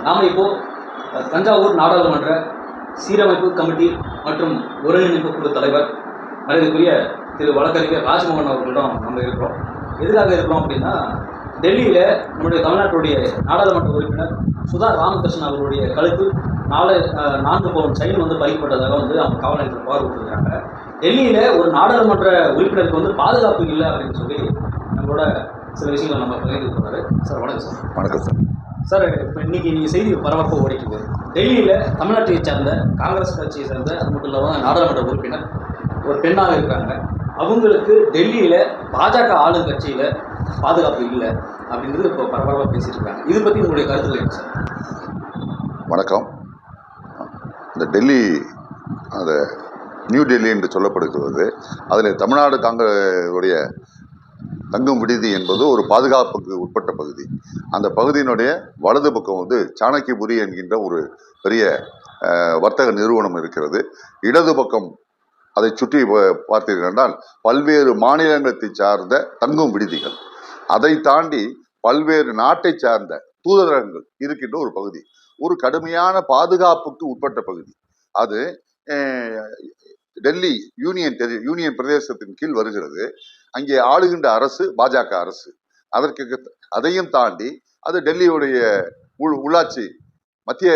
நாம இப்போ தஞ்சாவூர் நாடாளுமன்ற சீரமைப்பு கமிட்டி மற்றும் ஒருங்கிணைப்பு குழு தலைவர் மரியாதைக்குரிய திரு வழக்கறிஞர் ராஜ்மோகன் அவர்களிடம் நம்ம இருக்கிறோம். எதுக்காக இருக்கிறோம் அப்படின்னா, டெல்லியில் நம்முடைய தமிழ்நாட்டுடைய நாடாளுமன்ற உறுப்பினர் சுதா ராமகிருஷ்ணன் அவர்களுடைய கழுத்து 4 பவுன் செயின் பறிக்கப்பட்டதாக அவங்க காவல் நிலையத்தில் புகார் கொடுத்துருக்காங்க. டெல்லியில் ஒரு நாடாளுமன்ற உறுப்பினருக்கு பாதுகாப்பு இல்லை அப்படின்னு சொல்லி நம்மளோட சில விஷயங்கள் நம்ம பகிர்ந்து போகிறாரு. சார் வணக்கம் சார். வணக்கம் சார். சார், இப்போ இன்னைக்கு நீங்கள் செய்தி பரபரப்பாக ஓடிக்குது. டெல்லியில் தமிழ்நாட்டை சேர்ந்த காங்கிரஸ் கட்சியை சேர்ந்த, அது மட்டும் இல்லாமல் நாடாளுமன்ற உறுப்பினர் ஒரு பெண்ணாக இருக்கிறாங்க. அவங்களுக்கு டெல்லியில் பாஜக ஆளும் கட்சியில் பாதுகாப்பு இல்லை அப்படின்றது இப்போ பரபரப்பாக பேசிட்டு இருக்காங்க. இது பற்றி உங்களுடைய கருத்துக்கள் என்ன சார்? வணக்கம். இந்த டெல்லி, அந்த நியூ டெல்லி என்று சொல்லப்படுகிறது, அதில் தமிழ்நாடு காங்கிரஸுடைய தங்கும் விடுதி என்பது ஒரு பாதுகாப்புக்கு உட்பட்ட பகுதி. அந்த பகுதியினுடைய வலது பக்கம் சாணக்கியபுரி என்கின்ற ஒரு பெரிய வர்த்தக நிறுவனம் இருக்கிறது. இடது பக்கம் அதை சுற்றி பார்த்தீர்கள் என்றால் பல்வேறு மாநிலங்களை சார்ந்த தங்கும் விடுதிகள், அதை தாண்டி பல்வேறு நாட்டை சார்ந்த தூதரகங்கள் இருக்கின்ற ஒரு பகுதி. ஒரு கடுமையான பாதுகாப்புக்கு உட்பட்ட பகுதி. அது டெல்லி யூனியன் பிரதேசத்தின் கீழ் வருகிறது. அங்கே ஆளுகின்ற அரசு பாஜக அரசு. அதையும் தாண்டி அது டெல்லியுடைய உள்ளாட்சி மத்திய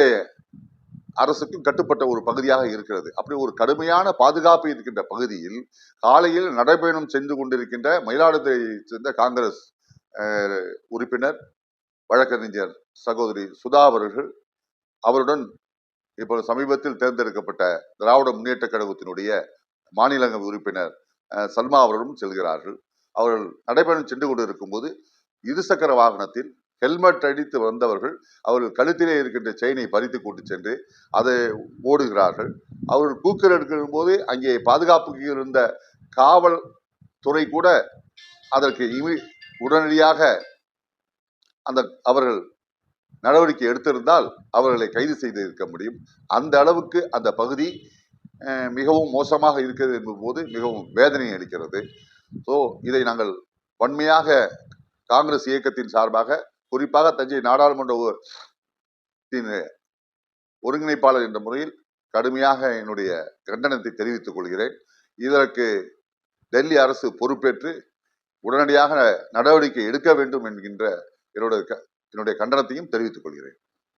அரசுக்கும் கட்டுப்பட்ட ஒரு பகுதியாக இருக்கிறது. அப்படி ஒரு கடுமையான பாதுகாப்பு இருக்கின்ற பகுதியில் காலையில் நடைபயணம் சென்று கொண்டிருக்கின்ற மயிலாடுதுறையை சேர்ந்த காங்கிரஸ் உறுப்பினர் வழக்கறிஞர் சகோதரி சுதா அவருடன் இப்போ சமீபத்தில் தேர்ந்தெடுக்கப்பட்ட திராவிட முன்னேற்ற கழகத்தினுடைய மாநிலங்களவை உறுப்பினர் சல்மா அவர்களும் செல்கிறார்கள். அவர்கள் நடைபயணம் சென்று கொண்டிருக்கும் போது இருசக்கர வாகனத்தில் ஹெல்மெட் அடித்து வந்தவர்கள் அவர்கள் கழுத்திலே இருக்கின்ற செயினை பறித்து கொண்டு சென்று அதை ஓடுகிறார்கள். அவர்கள் கூக்கல் எடுக்கும் போது அங்கே பாதுகாப்புக்கு இருந்த காவல் துறை கூட அதற்கு உடனடியாக அவர்கள் நடவடிக்கை எடுத்திருந்தால் அவர்களை கைது செய்து இருக்க முடியும். அந்த அளவுக்கு அந்த பகுதி மிகவும் மோசமாக இருக்கிறது என்பது மிகவும் வேதனை அளிக்கிறது. ஸோ இதை நாங்கள் வன்மையாக காங்கிரஸ் இயக்கத்தின் சார்பாக, குறிப்பாக தஞ்சை நாடாளுமன்ற ஒருங்கிணைப்பாளர் என்ற முறையில் கடுமையாக என்னுடைய கண்டனத்தை தெரிவித்துக் கொள்கிறேன். இதற்கு டெல்லி அரசு பொறுப்பேற்று உடனடியாக நடவடிக்கை எடுக்க வேண்டும் என்கின்ற என்னுடைய கண்டனத்தையும் தெரிவித்துக் கொள்கிறேன்.